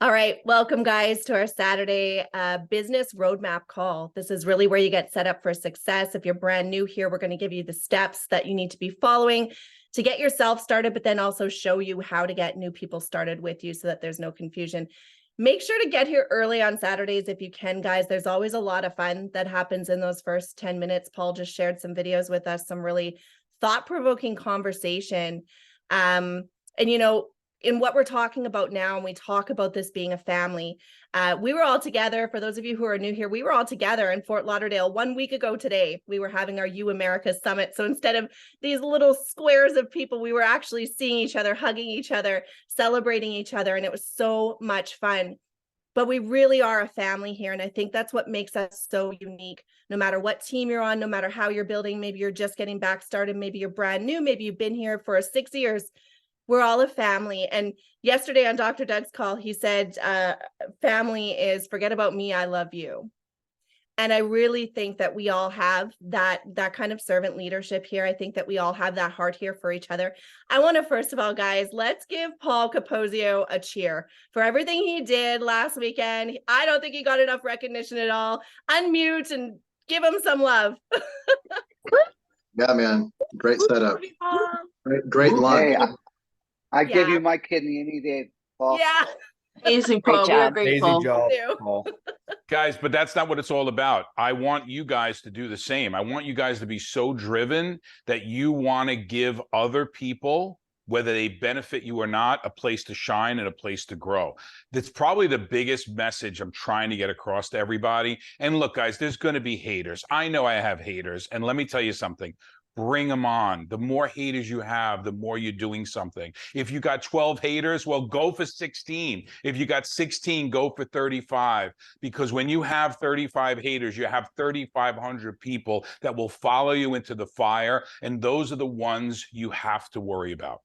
All right, welcome guys to our Saturday business roadmap call. This is really where you get set up for success. If you're brand new here, we're going to give you the steps that you need to be following to get yourself started, but then also show you how to get new people started with you so that there's no confusion. Make sure to get here early on Saturdays if you can, guys. There's always a lot of fun that happens in those first 10 minutes. Paul just shared some videos with us, some really thought-provoking conversation. And in what we're talking about now, and we talk about this being a family, we were all together. For those of you who are new here, we were all together in Fort Lauderdale 1 week ago today. We were having our U America Summit. So instead of these little squares of people, we were actually seeing each other, hugging each other, celebrating each other, and it was so much fun. But we really are a family here, and I think that's what makes us so unique. No matter what team you're on, no matter how you're building, maybe you're just getting back started, maybe you're brand new, maybe you've been here for 6 years, we're all a family. And yesterday on Dr. Doug's call, he said, family is forget about me, I love you. And I really think that we all have that kind of servant leadership here. I think that we all have that heart here for each other. I want to, first of all, guys, let's give Paul Capozio a cheer for everything he did last weekend. I don't think he got enough recognition at all. Unmute and give him some love. Yeah, man. Great setup. Great luck. Hey, I give you my kidney any day, Paul. Yeah. Amazing, Paul. We're grateful. Amazing job, Paul. Guys, but that's not what it's all about. I want you guys to do the same. I want you guys to be so driven that you want to give other people, whether they benefit you or not, a place to shine and a place to grow. That's probably the biggest message I'm trying to get across to everybody. And look, guys, there's going to be haters. I know I have haters. And let me tell you something. Bring them on. The more haters you have, the more you're doing something. If you got 12 haters, well, go for 16. If you got 16, go for 35. Because when you have 35 haters, you have 3,500 people that will follow you into the fire. And those are the ones you have to worry about.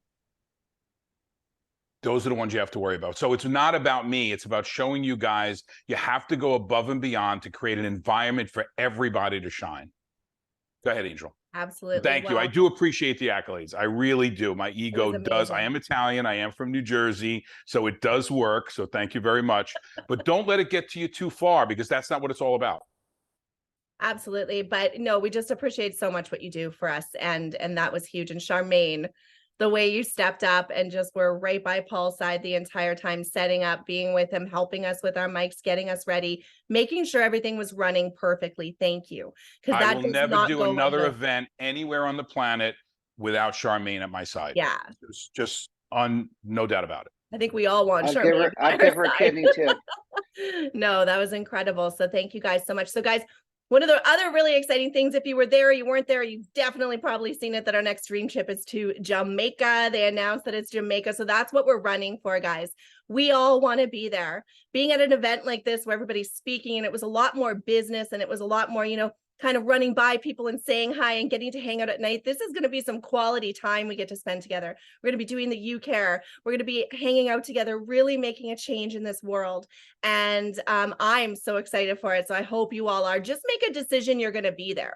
Those are the ones you have to worry about. So it's not about me. It's about showing you guys you have to go above and beyond to create an environment for everybody to shine. Go ahead, Angel. Absolutely. Thank you. I do appreciate the accolades. I really do. My ego does. I am Italian. I am from New Jersey. So it does work. So thank you very much. But don't let it get to you too far, because that's not what it's all about. Absolutely. But no, we just appreciate so much what you do for us. And that was huge. And Charmaine, the way you stepped up and just were right by Paul's side the entire time, setting up, being with him, helping us with our mics, getting us ready, making sure everything was running perfectly. Thank you. Because I will never do another event anywhere on the planet without Charmaine at my side. Yeah. Just on, no doubt about it. I think we all want Charmaine. I'll give her a kidney too. No, that was incredible. So thank you guys so much. So guys, one of the other really exciting things, if you were there or you weren't there, you've definitely probably seen it, that our next dream trip is to Jamaica. They announced that it's Jamaica. So that's what we're running for, guys. We all want to be there. Being at an event like this where everybody's speaking, and it was a lot more business, and it was a lot more, kind of running by people and saying hi and getting to hang out at night. This is going to be some quality time we get to spend together. We're going to be doing the U-Care. We're going to be hanging out together, really making a change in this world. And I'm so excited for it. So I hope you all are. Just make a decision you're going to be there.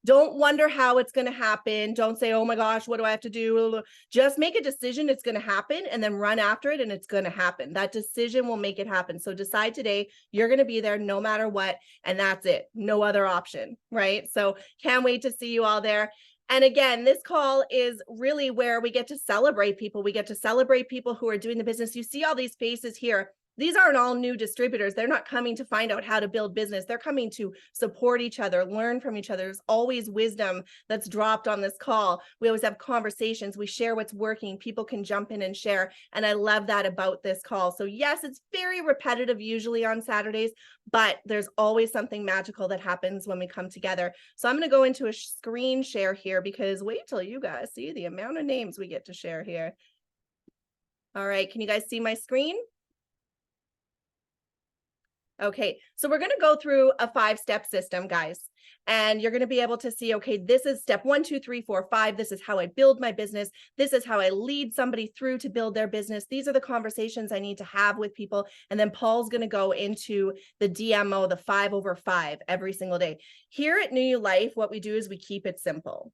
Don't wonder how it's going to happen. Don't say, oh my gosh, what do I have to do? Just make a decision it's going to happen, and then run after it, and it's going to happen. That decision will make it happen. So decide today you're going to be there no matter what, and that's it. No other option, right? So can't wait to see you all there. And again, this call is really where we get to celebrate people. We get to celebrate people who are doing the business. You see all these faces here. These aren't all new distributors. They're not coming to find out how to build business. They're coming to support each other, learn from each other. There's always wisdom that's dropped on this call. We always have conversations. We share what's working. People can jump in and share. And I love that about this call. So yes, it's very repetitive usually on Saturdays, but there's always something magical that happens when we come together. So I'm going to go into a screen share here, because wait till you guys see the amount of names we get to share here. All right. Can you guys see my screen? Okay, so we're going to go through a 5-step system, guys, and you're going to be able to see, okay, this is step 1, 2, 3, 4, 5. This is how I build my business. This is how I lead somebody through to build their business. These are the conversations I need to have with people. And then Paul's going to go into the DMO, the 5 over 5 every single day. Here at New You Life, what we do is we keep it simple.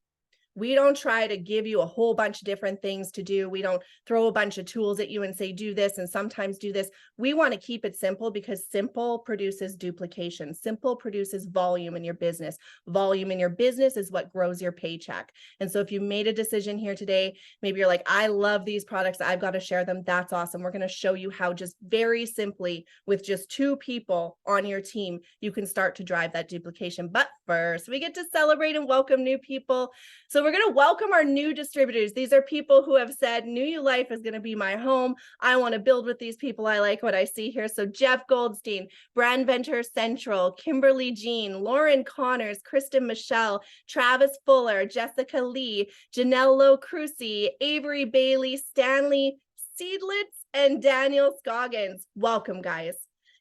We don't try to give you a whole bunch of different things to do. We don't throw a bunch of tools at you and say, do this and sometimes do this. We want to keep it simple because simple produces duplication. Simple produces volume in your business. Volume in your business is what grows your paycheck. And so if you made a decision here today, maybe you're like, I love these products, I've got to share them. That's awesome. We're going to show you how just very simply with just 2 people on your team, you can start to drive that duplication. But first, we get to celebrate and welcome new people. So we're going to welcome our new distributors. These are people who have said, New You Life is going to be my home. I want to build with these people. I like what I see here. So Jeff Goldstein, Brand Venture Central, Kimberly Jean, Lauren Connors, Kristen Michelle, Travis Fuller, Jessica Lee, Janelle Cruci, Avery Bailey, Stanley Seedlitz, and Daniel Scoggins. Welcome, guys.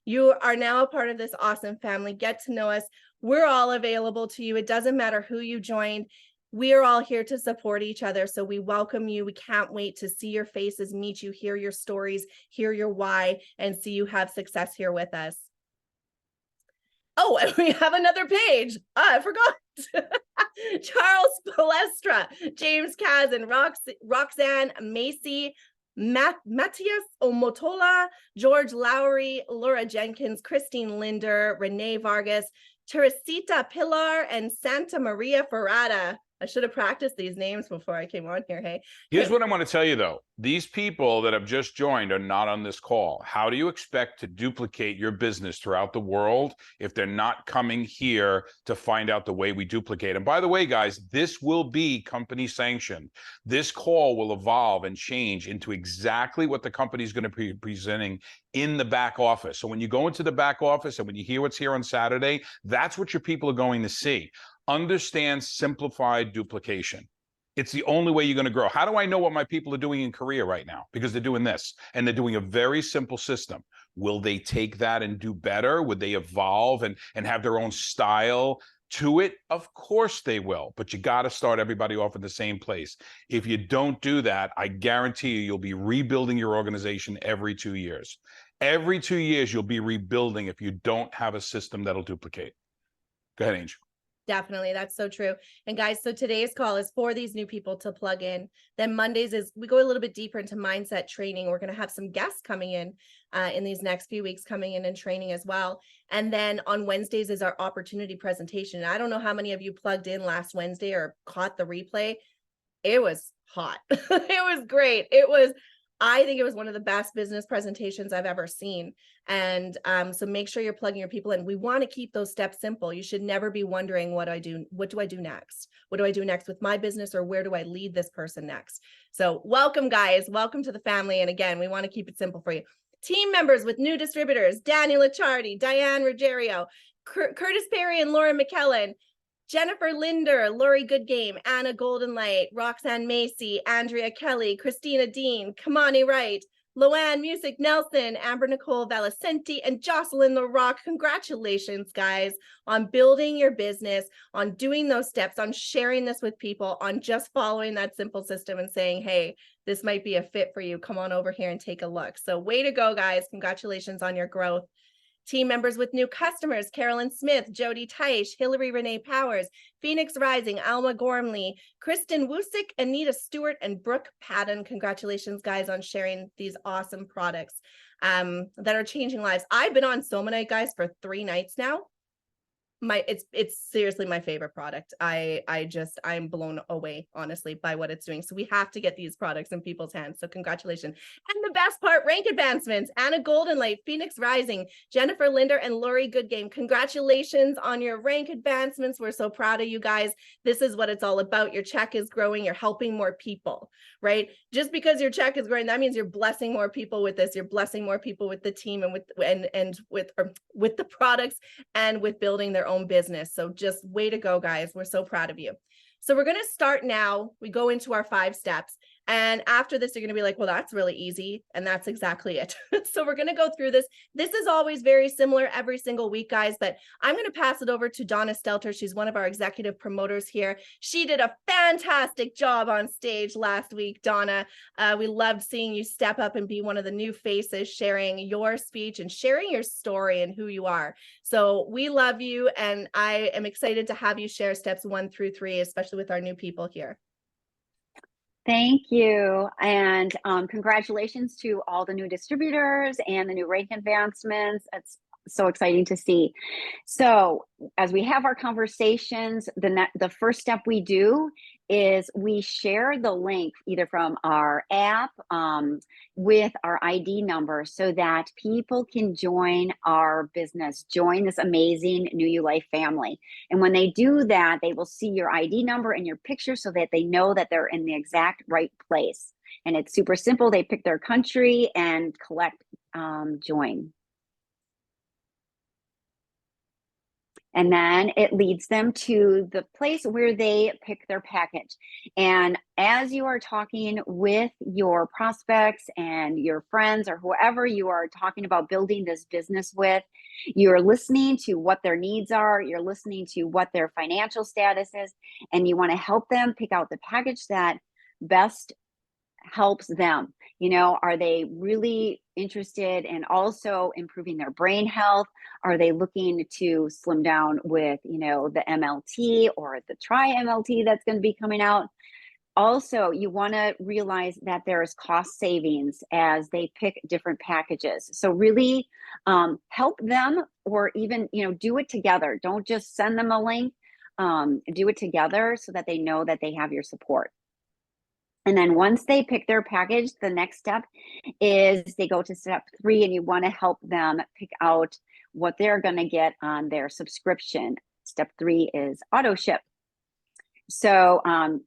You are now a part of this awesome family. Get to know us. We're all available to you. It doesn't matter who you joined. We are all here to support each other. So we welcome you. We can't wait to see your faces, meet you, hear your stories, hear your why, and see you have success here with us. Oh, and we have another page. I forgot. Charles Palestra, James Kazan, Roxanne Macy, Matthias Omotola, George Lowry, Laura Jenkins, Christine Linder, Renee Vargas, Teresita Pilar, and Santa Maria Ferrata. I should have practiced these names before I came on here. Hey, Here's what I'm going to tell you, though. These people that have just joined are not on this call. How do you expect to duplicate your business throughout the world if they're not coming here to find out the way we duplicate? And by the way, guys, this will be company sanctioned. This call will evolve and change into exactly what the company is going to be presenting in the back office. So when you go into the back office and when you hear what's here on Saturday, that's what your people are going to see. Understand simplified duplication. It's the only way you're going to grow. How do I know what my people are doing in Korea right now? Because they're doing this, and they're doing a very simple system. Will they take that and do better? Would they evolve and have their own style to it? Of course they will, but you got to start everybody off in the same place. If you don't do that, I guarantee you'll be rebuilding your organization every 2 years. Every 2 years, you'll be rebuilding if you don't have a system that'll duplicate. Go ahead, Angel. Definitely. That's so true. And guys, so today's call is for these new people to plug in. Then Mondays is we go a little bit deeper into mindset training. We're going to have some guests coming in these next few weeks, coming in and training as well. And then on Wednesdays is our opportunity presentation. And I don't know how many of you plugged in last Wednesday or caught the replay. It was hot. It was great. I think it was one of the best business presentations I've ever seen. And so make sure you're plugging your people in. We want to keep those steps simple. You should never be wondering, what do I do next? What do I do next with my business, or where do I lead this person next? So welcome, guys. Welcome to the family. And again, we want to keep it simple for you. Team members with new distributors: Daniel Licciardi, Diane Ruggiero, Curtis Perry and Lauren McKellen, Jennifer Linder, Lori Goodgame, Anna Goldenlight, Roxanne Macy, Andrea Kelly, Christina Dean, Kamani Wright, Loanne Music Nelson, Amber Nicole Valicenti, and Jocelyn LaRock. Congratulations, guys, on building your business, on doing those steps, on sharing this with people, on just following that simple system and saying, hey, this might be a fit for you. Come on over here and take a look. So way to go, guys. Congratulations on your growth. Team members with new customers: Carolyn Smith, Jody Teish, Hillary Renee Powers, Phoenix Rising, Alma Gormley, Kristen Wusick, Anita Stewart, and Brooke Patton. Congratulations, guys, on sharing these awesome products that are changing lives. I've been on Somanite, guys, for 3 nights now. It's seriously my favorite product. I'm blown away, honestly, by what it's doing. So we have to get these products in people's hands. So congratulations. And the best part, rank advancements: Anna Goldenlight, Phoenix Rising, Jennifer Linder, and Lori Goodgame. Congratulations on your rank advancements. We're so proud of you guys. This is what it's all about. Your check is growing. You're helping more people, right? Just because your check is growing, that means you're blessing more people with this. You're blessing more people with the team and with the products and with building their own business. So just way to go, guys. We're so proud of you. So we're going to start now. We go into our 5 steps. And after this, you're going to be like, well, that's really easy. And that's exactly it. So we're going to go through this. This is always very similar every single week, guys, but I'm going to pass it over to Donna Stelter. She's one of our executive promoters here. She did a fantastic job on stage last week, Donna. We loved seeing you step up and be one of the new faces, sharing your speech and sharing your story and who you are. So we love you. And I am excited to have you share steps 1 through 3, especially with our new people here. Thank you. And congratulations to all the new distributors and the new rank advancements. It's so exciting to see. So as we have our conversations, the first step we do is we share the link either from our app with our ID number so that people can join our business, join this amazing New You Life family. And when they do that, they will see your ID number and your picture so that they know that they're in the exact right place. And it's super simple. They pick their country and collect join. And then it leads them to the place where they pick their package. And as you are talking with your prospects and your friends or whoever you are talking about building this business with, you're listening to what their needs are, you're listening to what their financial status is, and you want to help them pick out the package that best helps them. You know, are they really interested in also improving their brain health? Are they looking to slim down with, you know, the MLT or the tri-MLT that's going to be coming out? Also, you want to realize that there's cost savings as they pick different packages. So really help them, or even, you know, do it together. Don't just send them a link. Do it together so that they know that they have your support. And then once they pick their package, the next step is they go to step 3, and you want to help them pick out what they're going to get on their subscription. Step 3 is auto ship. So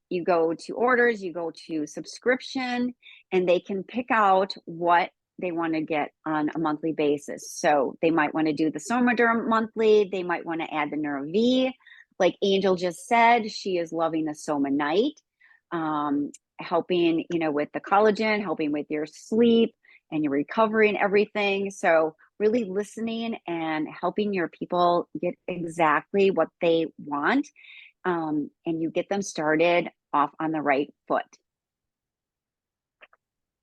you go to orders, you go to subscription, and they can pick out what they want to get on a monthly basis. So they might want to do the Somaderm monthly. They might want to add the NeuroV. Like Angel just said, she is loving the Soma Night. Helping, you know, with the collagen, helping with your sleep and your recovery and everything. So really listening and helping your people get exactly what they want, and you get them started off on the right foot.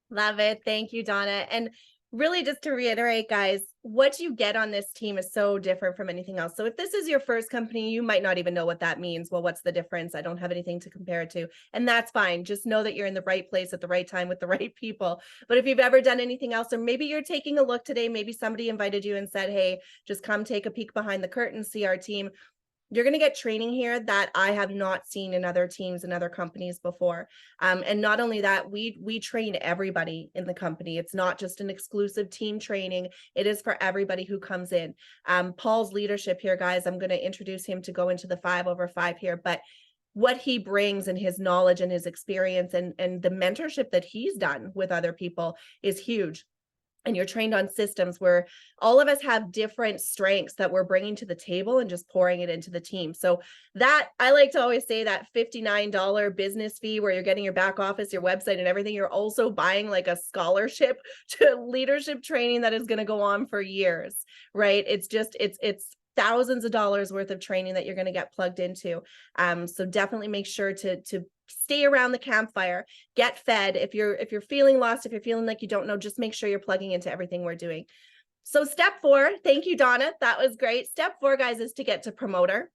Love it. Thank you, Donna. And really, just to reiterate, guys, what you get on this team is so different from anything else. So if this is your first company, you might not even know what that means. Well, what's the difference? I don't have anything to compare it to. And that's fine. Just know that you're in the right place at the right time with the right people. But if you've ever done anything else, or maybe you're taking a look today, maybe somebody invited you and said, hey, just come take a peek behind the curtain, see our team. You're going to get training here that I have not seen in other teams and other companies before. And not only that, we train everybody in the company. It's not just an exclusive team training. It is for everybody who comes in. Paul's leadership here, guys, I'm going to introduce him to go into the 5/5 here, but what he brings and his knowledge and his experience and the mentorship that he's done with other people is huge. And you're trained on systems where all of us have different strengths that we're bringing to the table and just pouring it into the team. So that, I like to always say, that $59 business fee where you're getting your back office, your website and everything, you're also buying like a scholarship to leadership training that is going to go on for years, right? It's just, it's thousands of dollars worth of training that you're going to get plugged into. So definitely make sure to stay around the campfire, get fed. If you're feeling lost, if you're feeling like you don't know, just make sure you're plugging into everything we're doing. So step 4, thank you, Donna. That was great. Step 4, guys, is to get to promoter.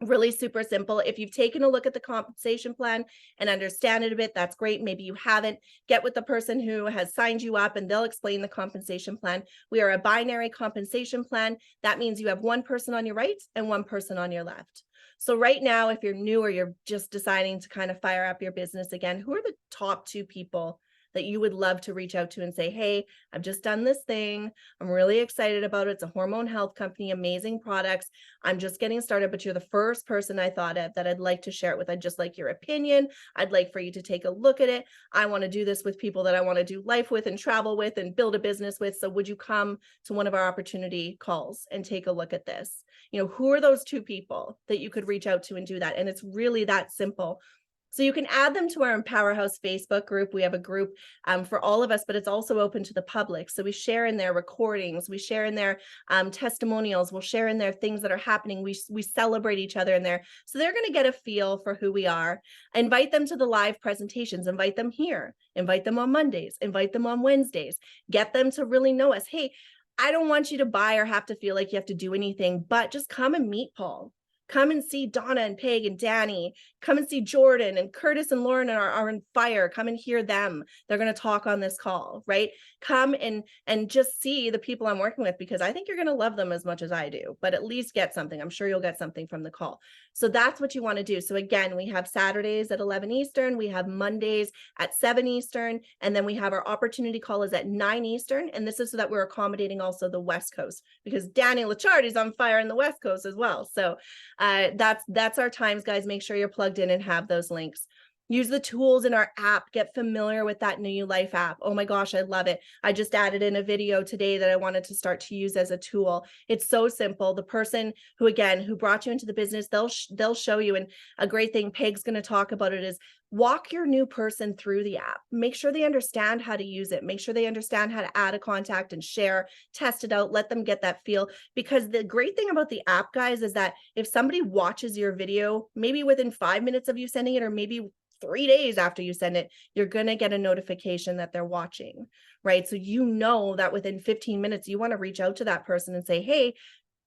Really super simple. If you've taken a look at the compensation plan and understand it a bit, that's great. Maybe you haven't. Get with the person who has signed you up and they'll explain the compensation plan. We are a binary compensation plan. That means you have one person on your right and one person on your left. So right now, if you're new or you're just deciding to kind of fire up your business again, who are the top 2 people that you would love to reach out to and say, hey, I've just done this thing. I'm really excited about it. It's a hormone health company, amazing products. I'm just getting started, but you're the first person I thought of that I'd like to share it with. I'd just like your opinion. I'd like for you to take a look at it. I want to do this with people that I want to do life with and travel with and build a business with. So would you come to one of our opportunity calls and take a look at this? You know, who are those 2 people that you could reach out to and do that? And it's really that simple. So you can add them to our Powerhouse Facebook group. We have a group for all of us, but it's also open to the public. So we share in their recordings, we share in their testimonials, we'll share in their things that are happening. We celebrate each other in there. So they're going to get a feel for who we are. Invite them to the live presentations, invite them here, invite them on Mondays, invite them on Wednesdays, get them to really know us. Hey, I don't want you to buy or have to feel like you have to do anything, but just come and meet Paul. Come and see Donna and Peg and Danny. Come and see Jordan and Curtis and Lauren are on fire. Come and hear them. They're going to talk on this call, right? Come and just see the people I'm working with, because I think you're going to love them as much as I do, but at least get something. I'm sure you'll get something from the call. So that's what you want to do. So again, we have Saturdays at 11 Eastern. We have Mondays at 7 Eastern. And then we have our opportunity call is at 9 Eastern. And this is so that we're accommodating also the West Coast, because Danny Lichardi is on fire in the West Coast as well. So that's our times, guys. Make sure you're plugged in and have those links. Use the tools in our app. Get familiar with that NU Life app. Oh my gosh, I love it. I just added in a video today that I wanted to start to use as a tool. It's so simple. The person who brought you into the business, they'll show you. And a great thing Peg's going to talk about it is walk your new person through the app. Make sure they understand how to use it. Make sure they understand how to add a contact and share, test it out, let them get that feel. Because the great thing about the app, guys, is that if somebody watches your video, maybe within 5 minutes of you sending it, or maybe 3 days after you send it, you're going to get a notification that they're watching, right? So you know that within 15 minutes, you want to reach out to that person and say, hey,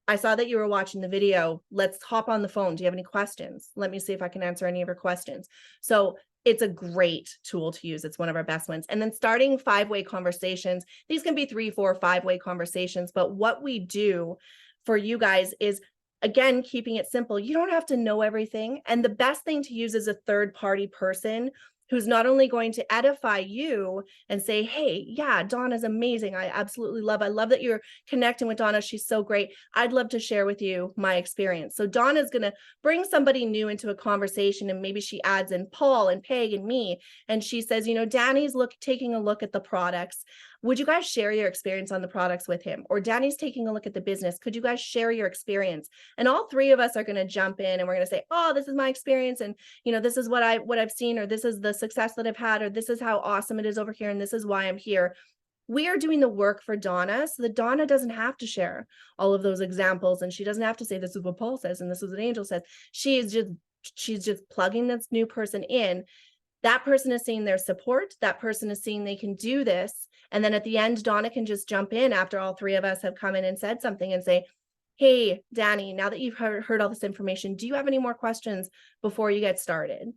I saw that you were watching the video. Let's hop on the phone. Do you have any questions? Let me see if I can answer any of your questions. So it's a great tool to use. It's one of our best ones. And then starting 5-way conversations. These can be 3, 4, 5-way conversations. But what we do for you guys is, again, keeping it simple. You don't have to know everything. And the best thing to use is a third-party person who's not only going to edify you and say, hey, yeah, Donna's amazing. I love that you're connecting with Donna. She's so great. I'd love to share with you my experience. So Donna's going to bring somebody new into a conversation, and maybe she adds in Paul and Peg and me. And she says, Danny's taking a look at the products. Would you guys share your experience on the products with him? Or Danny's taking a look at the business. Could you guys share your experience? And all 3 of us are going to jump in and we're going to say, oh, this is my experience. And, this is what I've seen, or this is the success that I've had, or this is how awesome it is over here. And this is why I'm here. We are doing the work for Donna so that Donna doesn't have to share all of those examples. And she doesn't have to say, this is what Paul says, and this is what Angel says. She's just plugging this new person in. That person is seeing their support. That person is seeing they can do this. And then at the end, Donna can just jump in after all 3 of us have come in and said something and say, hey, Danny, now that you've heard all this information, do you have any more questions before you get started?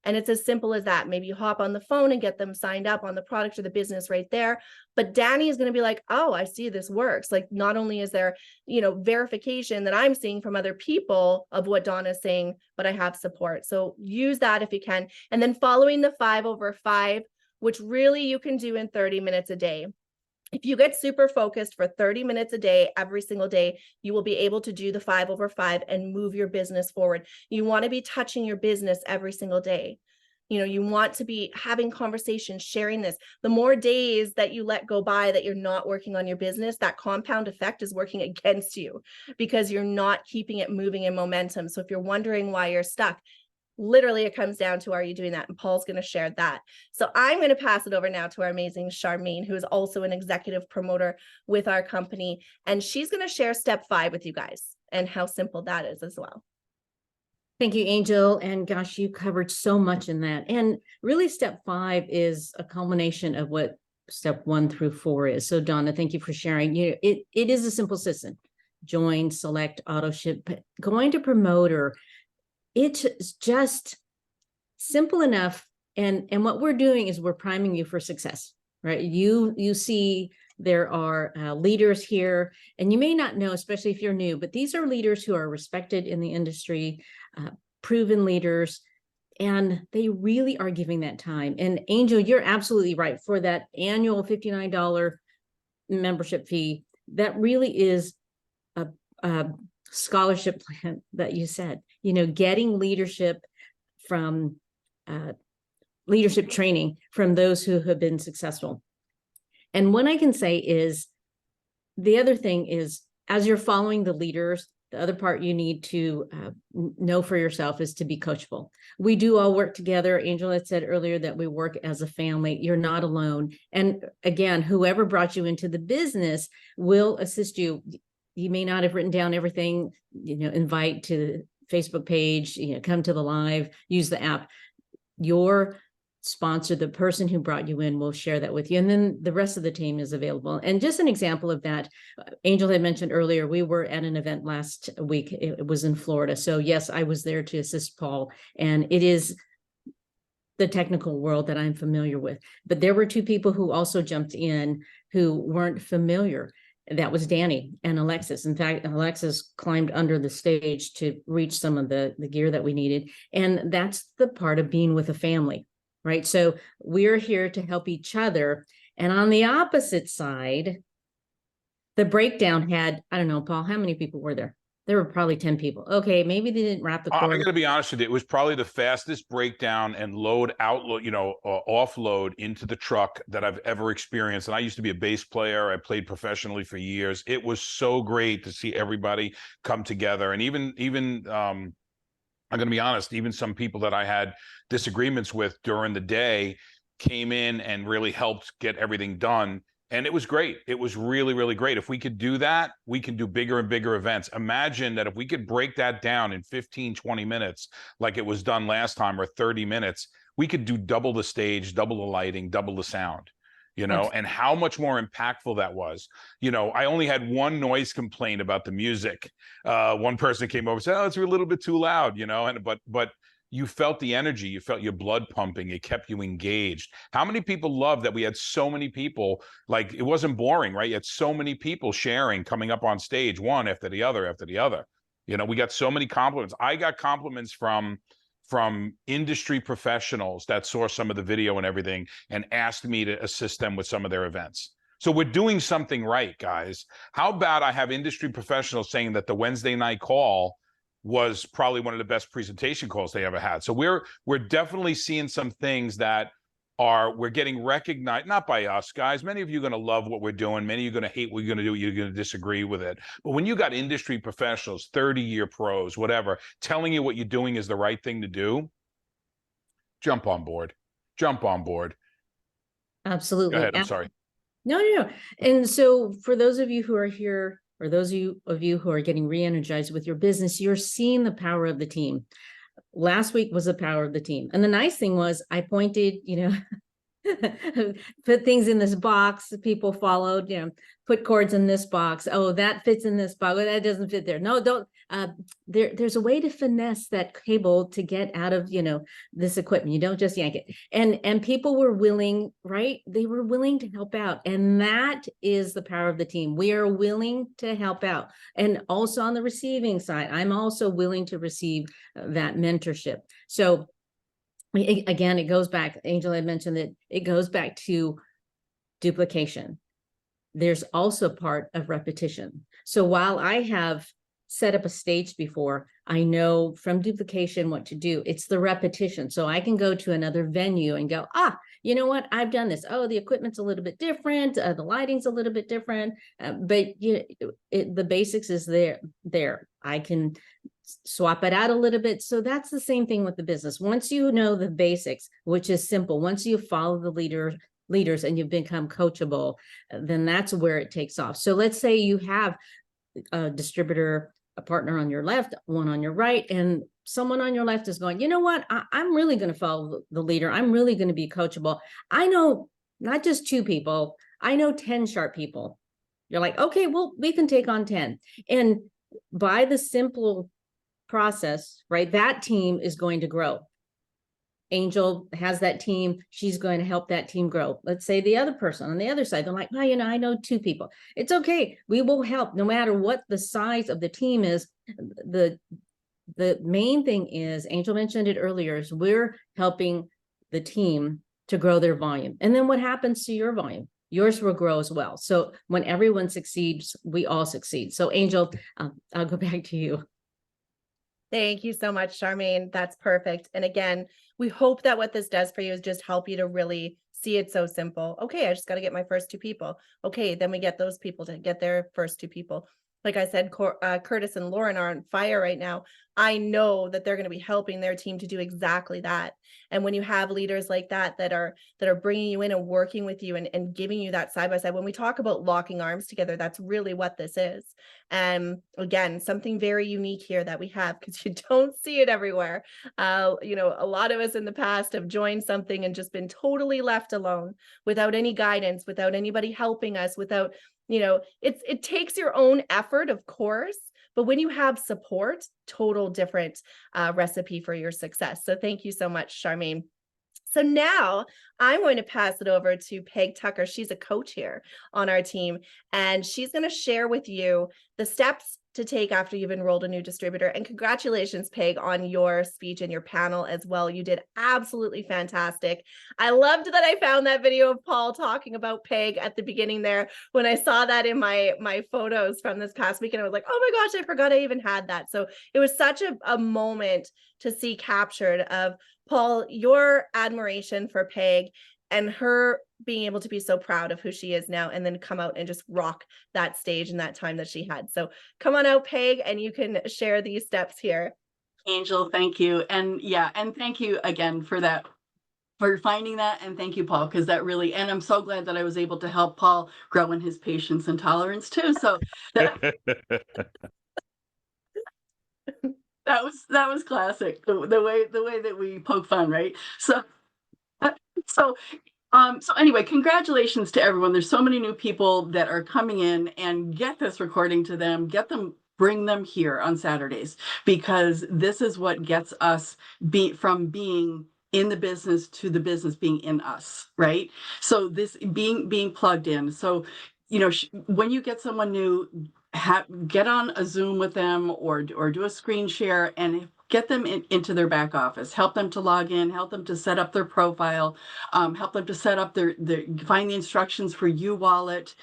And it's as simple as that. Maybe you hop on the phone and get them signed up on the product or the business right there. But Danny is going to be like, oh, I see this works. Like, not only is there, verification that I'm seeing from other people of what Donna's saying, but I have support. So use that if you can. And then following the 5/5, which really you can do in 30 minutes a day. If you get super focused for 30 minutes a day, every single day, you will be able to do the 5/5 and move your business forward. You want to be touching your business every single day. You want to be having conversations, sharing this. The more days that you let go by that you're not working on your business, that compound effect is working against you because you're not keeping it moving in momentum. So if you're wondering why you're stuck, literally it comes down to, are you doing that? And Paul's going to share that. So I'm going to pass it over now to our amazing Charmaine, who is also an executive promoter with our company. And she's going to share step 5 with you guys and how simple that is as well. Thank you, Angel. And gosh, you covered so much in that. And really step 5 is a culmination of what step 1 through 4 is. So Donna, thank you for sharing. It is a simple system. Join, select, auto ship, going to promoter. It's just simple enough. And what we're doing is we're priming you for success, right? You see there are leaders here, and you may not know, especially if you're new, but these are leaders who are respected in the industry, proven leaders, and they really are giving that time. And Angel, you're absolutely right. For that annual $59 membership fee, that really is a scholarship plan that you said, getting leadership from leadership training from those who have been successful. And what I can say is, the other thing is, as you're following the leaders, The other part you need to know for yourself is to be coachable. We do all work together. Angel had said earlier that we work as a family. You're not alone. And again, whoever brought you into the business will assist you. You may not have written down everything, invite to the Facebook page, come to the live, use the app. Your sponsor, the person who brought you in, will share that with you. And then the rest of the team is available. And just an example of that, Angel had mentioned earlier, we were at an event last week. It was in Florida. So yes, I was there to assist Paul. And it is the technical world that I'm familiar with. But there were two people who also jumped in who weren't familiar. That was Danny and Alexis. In fact, Alexis climbed under the stage to reach some of the gear that we needed. And that's the part of being with a family. Right. So we're here to help each other. And on the opposite side, the breakdown had, I don't know, Paul, how many people were there? There were probably 10 people. Okay, maybe they didn't wrap the cord. I'm going to be honest with you. It was probably the fastest breakdown and offload into the truck that I've ever experienced. And I used to be a bass player. I played professionally for years. It was so great to see everybody come together. And even I'm going to be honest, even some people that I had disagreements with during the day came in and really helped get everything done. And it was great. It was really, really great. If we could do that, we can do bigger and bigger events. Imagine that if we could break that down in 15, 20 minutes, like it was done last time, or 30 minutes, we could do double the stage, double the lighting, double the sound. And how much more impactful that was. I only had one noise complaint about the music. One person came over and said, "Oh, it's a little bit too loud," but you felt the energy, you felt your blood pumping, it kept you engaged. How many people loved that we had so many people, like it wasn't boring, right? You had so many people sharing, coming up on stage, one after the other after the other. We got so many compliments. I got compliments from industry professionals that saw some of the video and everything and asked me to assist them with some of their events. So we're doing something right, guys. How about I have industry professionals saying that the Wednesday night call was probably one of the best presentation calls they ever had. So we're definitely seeing some things that we're getting recognized, not by us, guys. Many of you are going to love what we're doing. Many of you are going to hate what you're going to do. You're going to disagree with it. But when you got industry professionals, 30-year pros, whatever, telling you what you're doing is the right thing to do, jump on board. Jump on board. Absolutely. Go ahead. I'm sorry. No. And so for those of you who are here, or those of you who are getting re-energized with your business, you're seeing the power of the team. Last week was the power of the team. And the nice thing was I pointed, put things in this box, people followed, put cords in this box. Oh, that fits in this box. That doesn't fit there. No, don't. There's a way to finesse that cable to get out of, this equipment. You don't just yank it. And people were willing, right? They were willing to help out. And that is the power of the team. We are willing to help out. And also on the receiving side, I'm also willing to receive that mentorship. So again, it goes back, Angel had mentioned that it goes back to duplication. There's also part of repetition. So while I have set up a stage before, I know from duplication what to do. It's the repetition. So I can go to another venue and go, you know what? I've done this. Oh, the equipment's a little bit different. The lighting's a little bit different. But the basics is there. I can swap it out a little bit. So that's the same thing with the business. Once you know the basics, which is simple, once you follow the leaders and you've become coachable, then that's where it takes off. So let's say you have a distributor, a partner on your left, one on your right, and someone on your left is going, you know what? I'm really going to follow the leader. I'm really going to be coachable. I know not just 2 people, I know 10 sharp people. You're like, okay, well, we can take on 10. And by the simple process, right, that team is going to grow. Angel has that team. She's going to help that team grow. Let's say the other person on the other side, they're like, I know 2 people. It's okay. We will help no matter what the size of the team is. The main thing is, Angel mentioned it earlier, is we're helping the team to grow their volume. And then what happens to your volume? Yours will grow as well. So when everyone succeeds, we all succeed. So Angel, I'll go back to you. Thank you so much, Charmaine. That's perfect. And again, we hope that what this does for you is just help you to really see it so simple. Okay, I just got to get my first 2 people. Okay, then we get those people to get their first 2 people. like I said, Curtis and Lauren are on fire right now. I know that they're going to be helping their team to do exactly that. And when you have leaders like that that are bringing you in and working with you and giving you that side by side, when we talk about locking arms together, that's really what this is. And again, something very unique here that we have, because you don't see it everywhere. You know, a lot of us in the past have joined something and just been totally left alone without any guidance, without anybody helping us, without, you know, it takes your own effort, of course, but when you have support, total different recipe for your success. So thank you so much, Charmaine. So now I'm going to pass it over to Peg Tucker. She's a coach here on our team, and she's going to share with you the steps to take after you've enrolled a new distributor. And congratulations, Peg, on your speech and your panel as well. You did absolutely fantastic. I loved that I found that video of Paul talking about Peg at the beginning there. When I saw that in my photos from this past weekend, I was like, oh my gosh, I forgot I even had that. So it was such a moment to see captured of Paul, your admiration for Peg and her being able to be so proud of who she is now, and then come out and just rock that stage in that time that she had. So come on out, Peg, and you can share these steps here. Angel, thank you. And yeah, and thank you again for that, for finding that. And thank you, Paul, because that really, and I'm so glad that I was able to help Paul grow in his patience and tolerance too. So that, that was classic. The way that we poke fun, right? So so anyway, congratulations to everyone. There's so many new people that are coming in, and get this recording to them, bring them here on Saturdays, because this is what gets us from being in the business to the business being in us, right? So this being plugged in. So, you know, when you get someone new, get on a Zoom with them or do a screen share and get them into their back office, help them to log in, help them to set up their profile, help them to set up find the instructions for U-Wallet,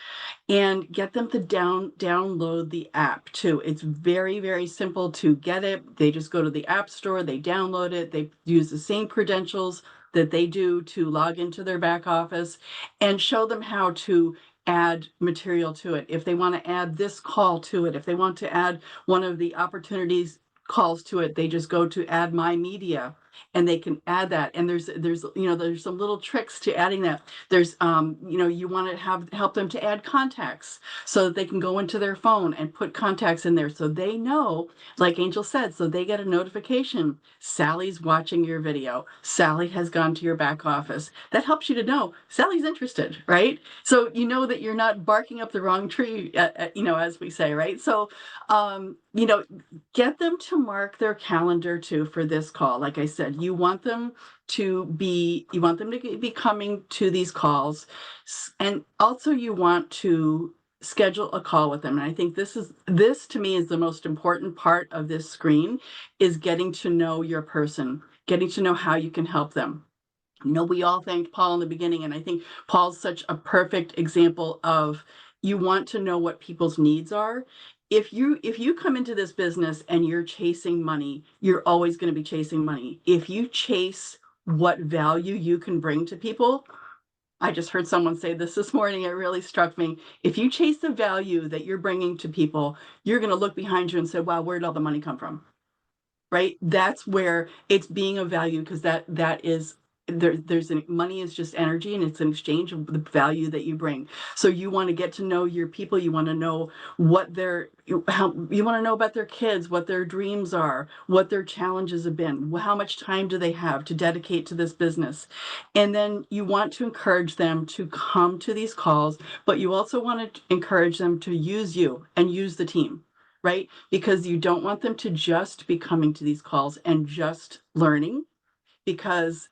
and get them to download the app too. It's very, very simple to get it. They just go to the App Store, they download it, they use the same credentials that they do to log into their back office, and show them how to add material to it. If they want to add this call to it, if they want to add one of the opportunities calls to it, they just go to add my media and they can add that. And there's some little tricks to adding that. There's you want to help them to add contacts so that they can go into their phone and put contacts in there, so they know, like Angel said, so they get a notification, Sally's watching your video, Sally has gone to your back office. That helps you to know Sally's interested, right? So you know that you're not barking up the wrong tree, as we say, right? So get them to mark their calendar too for this call. Like I said, you want them to be coming to these calls, and also you want to schedule a call with them. And I think this to me is the most important part of this screen, is getting to know your person, getting to know how you can help them. We all thanked Paul in the beginning, and I think Paul's such a perfect example of, you want to know what people's needs are. If you come into this business and you're chasing money, you're always going to be chasing money. If you chase what value you can bring to people, I just heard someone say this morning, it really struck me. If you chase the value that you're bringing to people, you're going to look behind you and say, wow, where did all the money come from? Right? That's where it's being of value, because that is money is just energy, and it's an exchange of the value that you bring. So you want to get to know your people. You want to know you want to know about their kids, what their dreams are, what their challenges have been, how much time do they have to dedicate to this business. And then you want to encourage them to come to these calls, but you also want to encourage them to use you and use the team, right? Because you don't want them to just be coming to these calls and just learning, because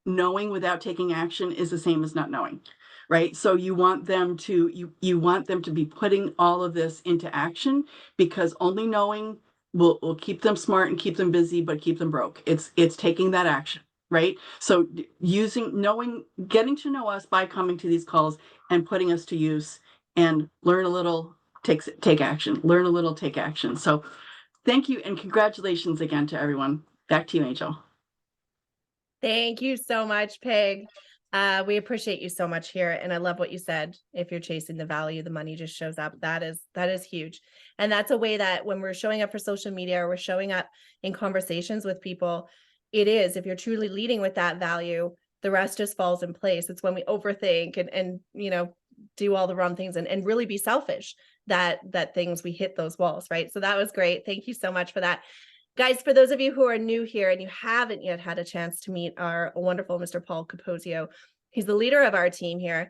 knowing without taking action is the same as not knowing, right? So you want them to be putting all of this into action, because only knowing will keep them smart and keep them busy, but keep them broke. It's taking that action, right? So getting to know us by coming to these calls and putting us to use, and learn a little, take action, learn a little, take action. So thank you, and congratulations again to everyone. Back to you, Angel. Thank you so much, Peg. We appreciate you so much here. And I love what you said. If you're chasing the value, the money just shows up. That is huge. And that's a way that when we're showing up for social media or we're showing up in conversations with people, it is, if you're truly leading with that value, the rest just falls in place. It's when we overthink and do all the wrong things and really be selfish that we hit those walls, right? So that was great. Thank you so much for that. Guys, for those of you who are new here and you haven't yet had a chance to meet our wonderful Mr. Paul Capozio, he's the leader of our team here.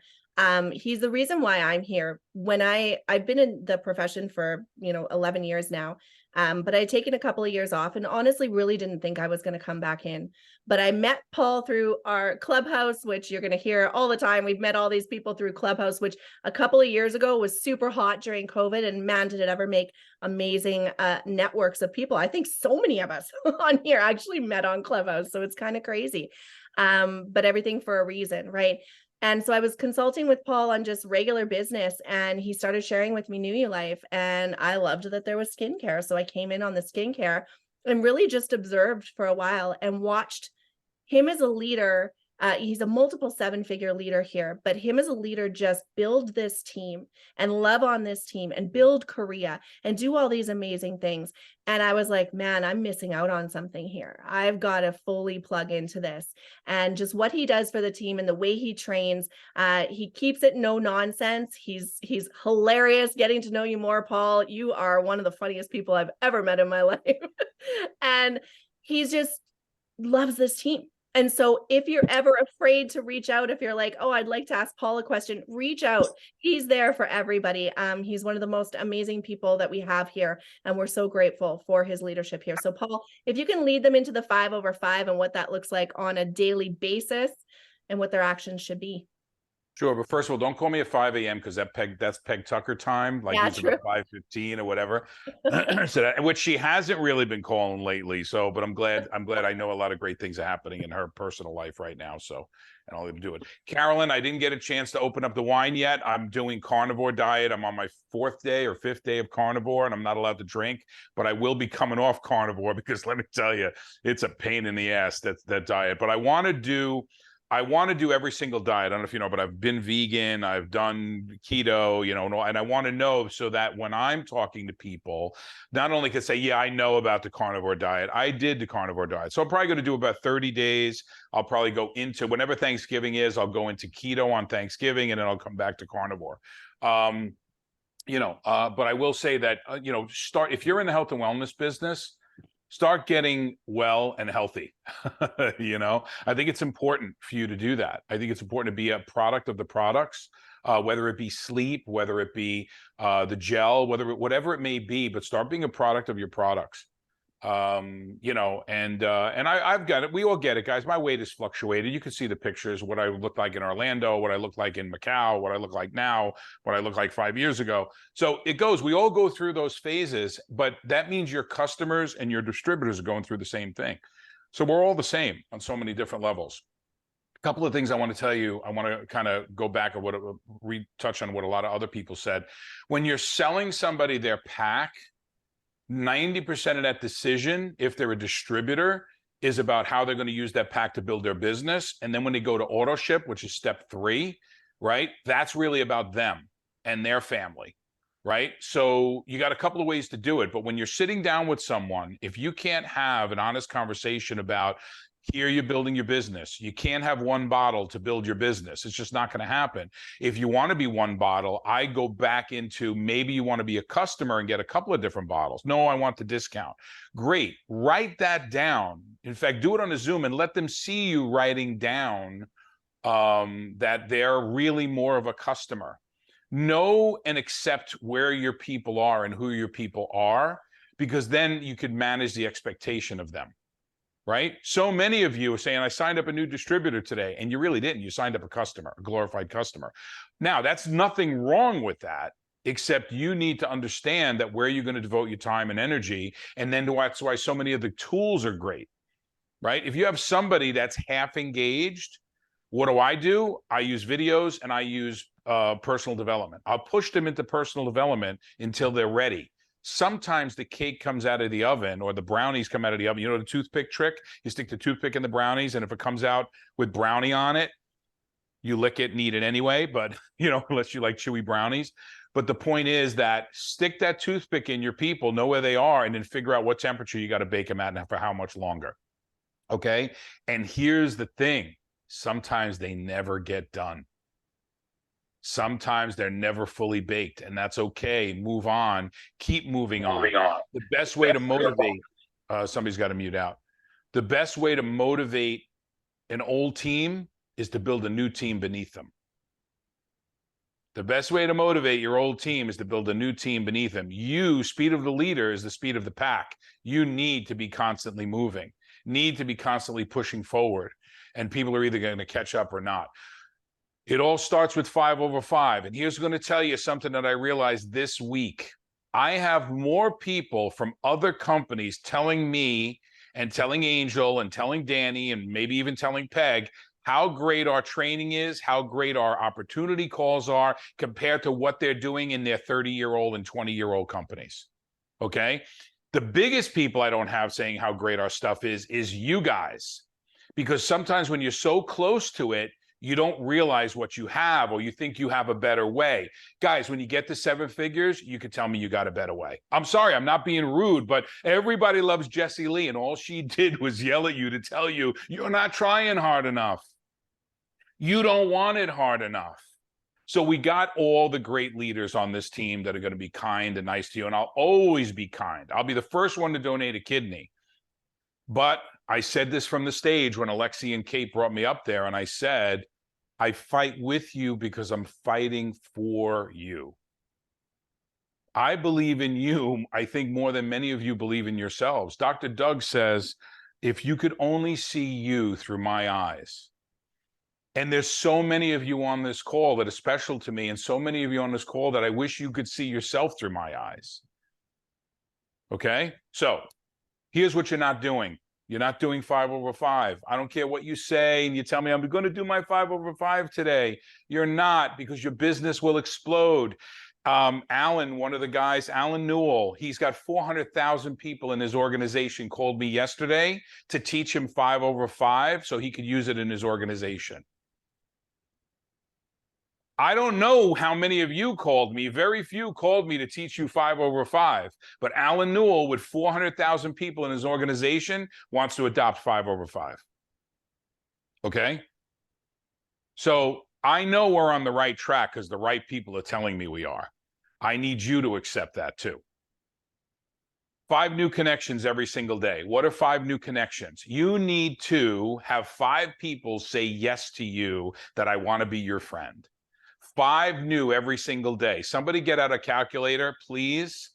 He's the reason why I'm here. When I've been in the profession for 11 years now, but I had taken a couple of years off and honestly really didn't think I was going to come back in. But I met Paul through our Clubhouse, which you're going to hear all the time. We've met all these people through Clubhouse, which a couple of years ago was super hot during COVID. And man, did it ever make amazing networks of people. I think so many of us on here actually met on Clubhouse. So it's kind of crazy. But everything for a reason, right? And so I was consulting with Paul on just regular business and he started sharing with me New You Life. And I loved that there was skincare. So I came in on the skincare and really just observed for a while and watched him as a leader. He's a multiple 7-figure leader here, but him as a leader just build this team and love on this team and build Korea and do all these amazing things. And I was like, man, I'm missing out on something here. I've got to fully plug into this. And just what he does for the team and the way he trains, he keeps it no nonsense. He's hilarious. Getting to know you more, Paul. You are one of the funniest people I've ever met in my life. And he's just loves this team. And so if you're ever afraid to reach out, if you're like, oh, I'd like to ask Paul a question, reach out. He's there for everybody. He's one of the most amazing people that we have here. And we're so grateful for his leadership here. So Paul, if you can lead them into the 5/5 and what that looks like on a daily basis and what their actions should be. Sure, but first of all, don't call me at 5 a.m. because that's Peg Tucker time, like Yeah, it's about 5:15 or whatever. So which she hasn't really been calling lately. So, but I'm glad I know a lot of great things are happening in her personal life right now. So, and I'll do it. Carolyn, I didn't get a chance to open up the wine yet. I'm doing carnivore diet. I'm on my 4th day or 5th day of carnivore, and I'm not allowed to drink. But I will be coming off carnivore because let me tell you, it's a pain in the ass that diet. But I want to do every single diet. I don't know if you know, but I've been vegan, I've done keto, and I want to know so that when I'm talking to people, not only can say, yeah, I know about the carnivore diet. I did the carnivore diet. So I'm probably going to do about 30 days. I'll probably go into whenever Thanksgiving is, I'll go into keto on Thanksgiving and then I'll come back to carnivore. But I will say that, if you're in the health and wellness business, start getting well and healthy. I think it's important for you to do that. I think it's important to be a product of the products, whether it be sleep, whether it be the gel, whatever it may be, but start being a product of your products. And I've got it. We all get it, guys. My weight has fluctuated. You can see the pictures, what I looked like in Orlando, what I look like in Macau, what I look like now, what I look like 5 years ago. So we all go through those phases, but that means your customers and your distributors are going through the same thing. So we're all the same on so many different levels. A couple of things I want to tell you. I want to kind of go back and retouch on what a lot of other people said. When you're selling somebody their pack, 90% of that decision, if they're a distributor, is about how they're going to use that pack to build their business. And then when they go to auto ship, which is step 3, right? That's really about them and their family, right? So you got a couple of ways to do it. But when you're sitting down with someone, if you can't have an honest conversation about, here you're building your business. You can't have one bottle to build your business. It's just not going to happen. If you want to be one bottle, I go back into maybe you want to be a customer and get a couple of different bottles. No, I want the discount. Great. Write that down. In fact, do it on a Zoom and let them see you writing down that they're really more of a customer. Know and accept where your people are and who your people are, because then you could manage the expectation of them. Right? So many of you are saying, I signed up a new distributor today, and you really didn't. You signed up a customer, a glorified customer. Now, that's nothing wrong with that, except you need to understand that where you're going to devote your time and energy, and then that's why so many of the tools are great, right? If you have somebody that's half engaged, what do? I use videos and I use personal development. I'll push them into personal development until they're ready. Sometimes the cake comes out of the oven or the brownies come out of the oven. You know the toothpick trick? You stick the toothpick in the brownies, and if it comes out with brownie on it, You lick it and eat it anyway, but you know, unless you like chewy brownies. But the point is that stick that toothpick in your people, know where they are, and then figure out what temperature you got to bake them at and for how much longer. Okay. And here's the thing. Sometimes they never get done. Sometimes they're never fully baked, and that's okay. Move on. Keep moving on. The best way to motivate, somebody's got to mute out. The best way to motivate an old team is to build a new team beneath them. The best way to motivate your old team is to build a new team beneath them. You, speed of the leader is the speed of the pack. You need to be constantly moving, need to be constantly pushing forward, and people are either going to catch up or not. It all starts with 5/5. And here's going to tell you something that I realized this week. I have more people from other companies telling me and telling Angel and telling Danny and maybe even telling Peg how great our training is, how great our opportunity calls are compared to what they're doing in their 30-year-old and 20-year-old companies. Okay? The biggest people I don't have saying how great our stuff is you guys. Because sometimes when you're so close to it, you don't realize what you have, or you think you have a better way. Guys, when you get to 7 figures, you can tell me you got a better way. I'm sorry, I'm not being rude, but everybody loves Jessie Lee, and all she did was yell at you to tell you, you're not trying hard enough. You don't want it hard enough. So we got all the great leaders on this team that are going to be kind and nice to you, and I'll always be kind. I'll be the first one to donate a kidney. But I said this from the stage when Alexi and Kate brought me up there, and I said, I fight with you because I'm fighting for you. I believe in you, I think, more than many of you believe in yourselves. Dr. Doug says, if you could only see you through my eyes. And there's so many of you on this call that are special to me, and so many of you on this call that I wish you could see yourself through my eyes. Okay? So here's what you're not doing. You're not doing 5/5. I don't care what you say, and you tell me I'm going to do my 5/5 today. You're not, because your business will explode. Alan, one of the guys, Alan Newell, he's got 400,000 people in his organization, called me yesterday to teach him 5/5 so he could use it in his organization. I don't know how many of you called me. Very few called me to teach you 5/5. But Alan Newell, with 400,000 people in his organization, wants to adopt 5/5. Okay? So I know we're on the right track because the right people are telling me we are. I need you to accept that too. 5 new connections every single day. What are 5 new connections? You need to have 5 people say yes to you that I want to be your friend. 5 new every single day. Somebody get out a calculator, please.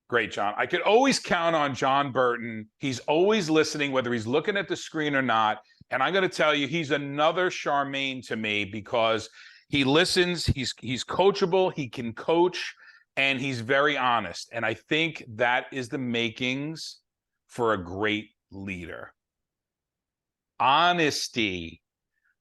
Great, John. I could always count on John Burton. He's always listening, whether he's looking at the screen or not. And I'm going to tell you, he's another Charmaine to me because he listens, he's coachable, he can coach, and he's very honest. And I think that is the makings for a great leader. Honesty.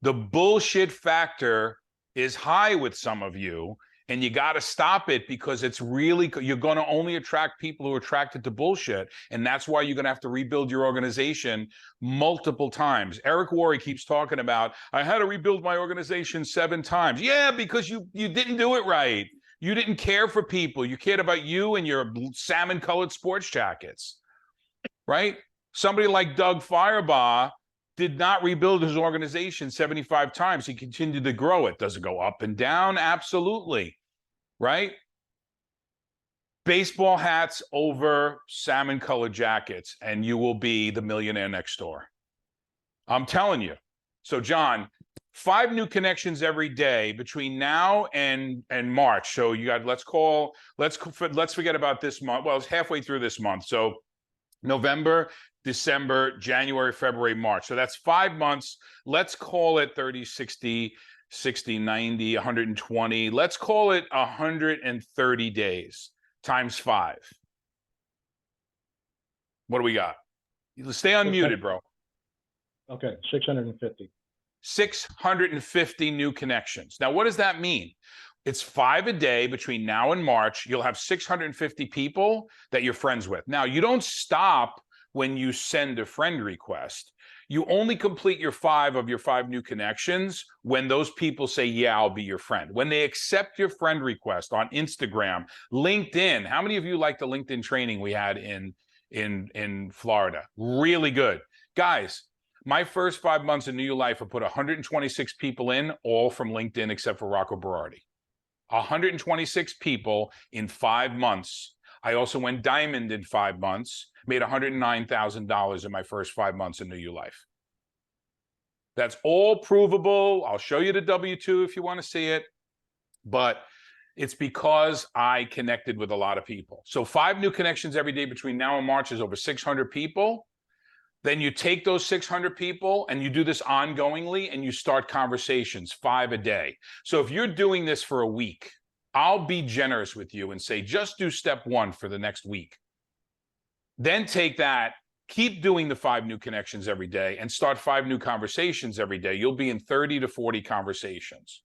The bullshit factor is high with some of you, and you got to stop it because it's really, you're going to only attract people who are attracted to bullshit. And that's why you're going to have to rebuild your organization multiple times. Eric Worre keeps talking about, I had to rebuild my organization 7 times. Yeah, because you didn't do it right. You didn't care for people. You cared about you and your salmon-colored sports jackets, right? Somebody like Doug Firebaugh did not rebuild his organization 75 times. He continued to grow it. Does it go up and down? Absolutely. Right? Baseball hats over salmon-colored jackets, and you will be the millionaire next door. I'm telling you. So, John, 5 new connections every day between now and March. So you got, let's forget about this month. Well, it's halfway through this month. So November, December, January, February, March. So that's 5 months. Let's call it 30, 60, 90, 120. Let's call it 130 days times 5. What do we got? Stay unmuted, bro. Okay, 650. 650 new connections. Now, what does that mean? It's 5 a day between now and March. You'll have 650 people that you're friends with. Now, you don't stop when you send a friend request. You only complete your 5 of your 5 new connections when those people say, yeah, I'll be your friend. When they accept your friend request on Instagram, LinkedIn. How many of you like the LinkedIn training we had in Florida? Really good. Guys, my first 5 months in New Life, I put 126 people in, all from LinkedIn except for Rocco Berardi. 126 people in 5 months. I also went diamond in 5 months, made $109,000 in my first 5 months in New Life. That's all provable. I'll show you the W-2 if you want to see it, but it's because I connected with a lot of people. So 5 new connections every day between now and March is over 600 people. Then you take those 600 people and you do this ongoingly and you start conversations, 5 a day. So if you're doing this for a week, I'll be generous with you and say, just do step 1 for the next week. Then take that, keep doing the 5 new connections every day and start 5 new conversations every day. You'll be in 30 to 40 conversations.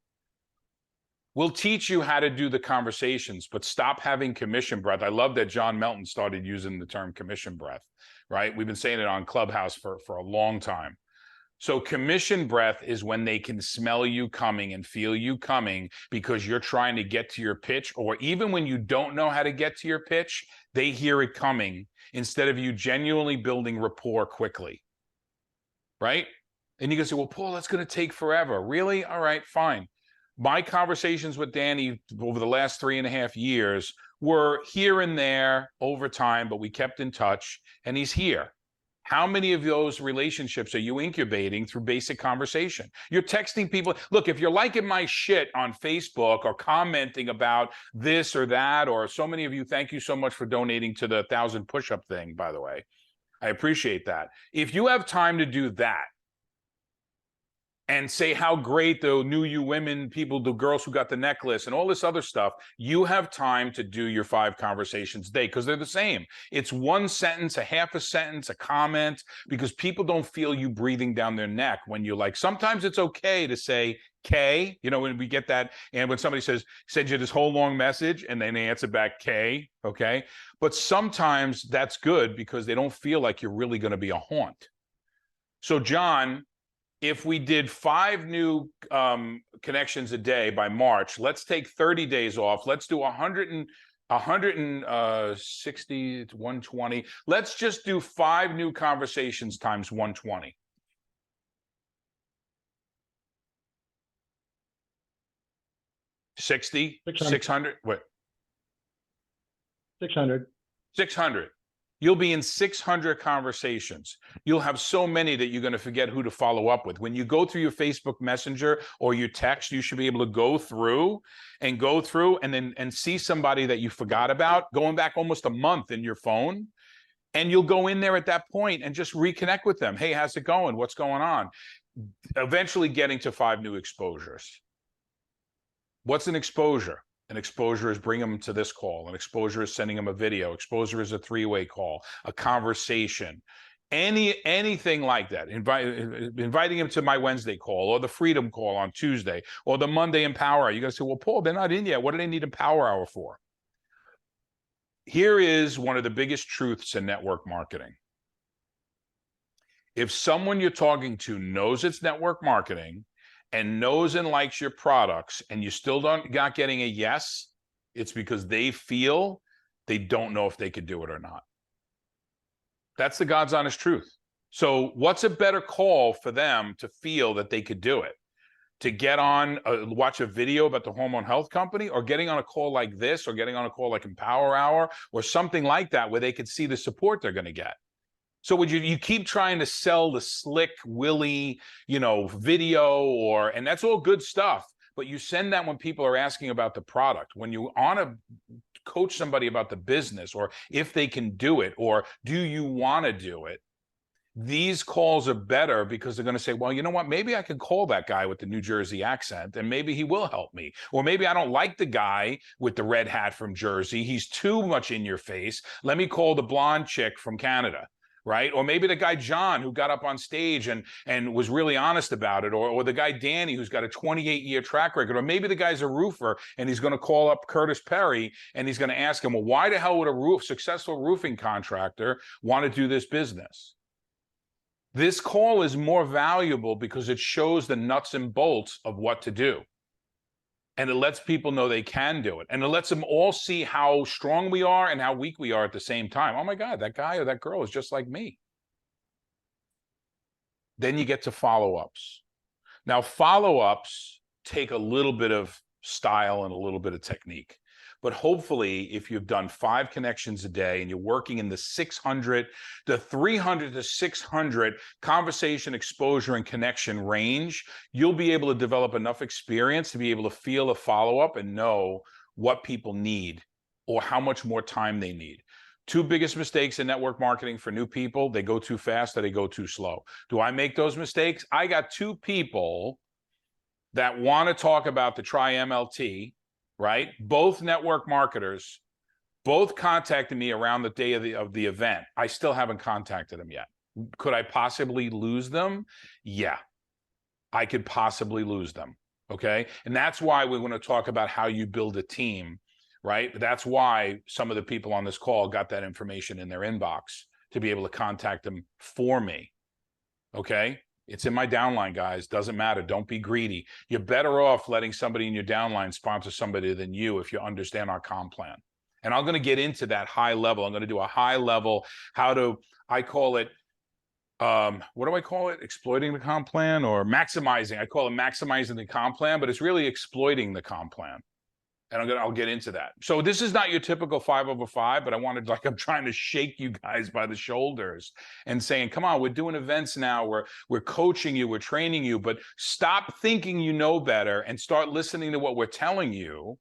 We'll teach you how to do the conversations, but stop having commission breath. I love that John Melton started using the term commission breath, right? We've been saying it on Clubhouse for a long time. So commission breath is when they can smell you coming and feel you coming because you're trying to get to your pitch, or even when you don't know how to get to your pitch, they hear it coming instead of you genuinely building rapport quickly, right? And you can say, well, Paul, that's going to take forever. Really? All right, fine. My conversations with Danny over the last 3.5 years were here and there over time, but we kept in touch, and he's here. How many of those relationships are you incubating through basic conversation? You're texting people. Look, if you're liking my shit on Facebook or commenting about this or that, or so many of you, thank you so much for donating to the 1,000 push-up thing, by the way. I appreciate that. If you have time to do that, and say how great the new you women, people, the girls who got the necklace and all this other stuff, you have time to do your 5 conversations a day because they're the same. It's 1 sentence, a half a sentence, a comment, because people don't feel you breathing down their neck when you're like, sometimes it's okay to say K, you know, when we get that, and when somebody sends you this whole long message and then they answer back K, okay? But sometimes that's good because they don't feel like you're really going to be a haunt. So John, if we did 5 new connections a day by March, let's take 30 days off. Let's do 160 to 120. Let's just do 5 new conversations times 120. $60, 600, what? 600. 600. You'll be in 600 conversations. You'll have so many that you're going to forget who to follow up with. When you go through your Facebook Messenger or your text, you should be able to go through and see somebody that you forgot about, going back almost a month in your phone. And you'll go in there at that point and just reconnect with them. Hey, how's it going? What's going on? Eventually getting to 5 new exposures. What's an exposure? An exposure is bringing them to this call. An exposure is sending them a video. Exposure is a 3-way call, a conversation, anything like that. Inviting them to my Wednesday call or the Freedom Call on Tuesday or the Monday Empower Hour. You're going to say, well, Paul, they're not in yet. What do they need Empower Hour for? Here is one of the biggest truths in network marketing. If someone you're talking to knows it's network marketing and knows and likes your products and you still not getting a yes, it's because they feel they don't know if they could do it or not. That's the God's honest truth. So what's a better call for them to feel that they could do it? To get on, watch a video about the hormone health company, or getting on a call like this, or getting on a call like Empower Hour or something like that where they could see the support they're going to get. So would you keep trying to sell the slick Willy, video, and that's all good stuff, but you send that when people are asking about the product. When you want to coach somebody about the business, or if they can do it, or do you want to do it, these calls are better because they're going to say, well, you know what, maybe I can call that guy with the New Jersey accent and maybe he will help me. Or maybe I don't like the guy with the red hat from Jersey. He's too much in your face. Let me call the blonde chick from Canada. Right? Or maybe the guy John who got up on stage and was really honest about it, or the guy Danny who's got a 28-year track record, or maybe the guy's a roofer and he's going to call up Curtis Perry and he's going to ask him, well, why the hell would a successful roofing contractor want to do this business? This call is more valuable because it shows the nuts and bolts of what to do. And it lets people know they can do it. And it lets them all see how strong we are and how weak we are at the same time. Oh my God, that guy or that girl is just like me. Then you get to follow-ups. Now, follow-ups take a little bit of style and a little bit of technique. But hopefully, if you've done 5 connections a day and you're working in the 600 to 300 to 600 conversation exposure and connection range, you'll be able to develop enough experience to be able to feel a follow-up and know what people need or how much more time they need. 2 biggest mistakes in network marketing for new people: they go too fast or they go too slow. Do I make those mistakes? I got 2 people that want to talk about the Tri-MLT, right? Both network marketers, both contacted me around the day of the event. I still haven't contacted them yet. Could I possibly lose them? Yeah, I could possibly lose them, okay? And that's why we want to talk about how you build a team, right? That's why some of the people on this call got that information in their inbox to be able to contact them for me, okay? It's in my downline, guys. Doesn't matter. Don't be greedy. You're better off letting somebody in your downline sponsor somebody than you if you understand our comp plan. And I'm going to get into that high level. I'm going to do a high level, I call it, what do I call it? Exploiting the comp plan or maximizing. I call it maximizing the comp plan, but it's really exploiting the comp plan. And I'll get into that. So this is not your typical 5/5, but I'm trying to shake you guys by the shoulders and saying, come on, we're doing events now. We're coaching you, we're training you, but stop thinking you know better and start listening to what we're telling you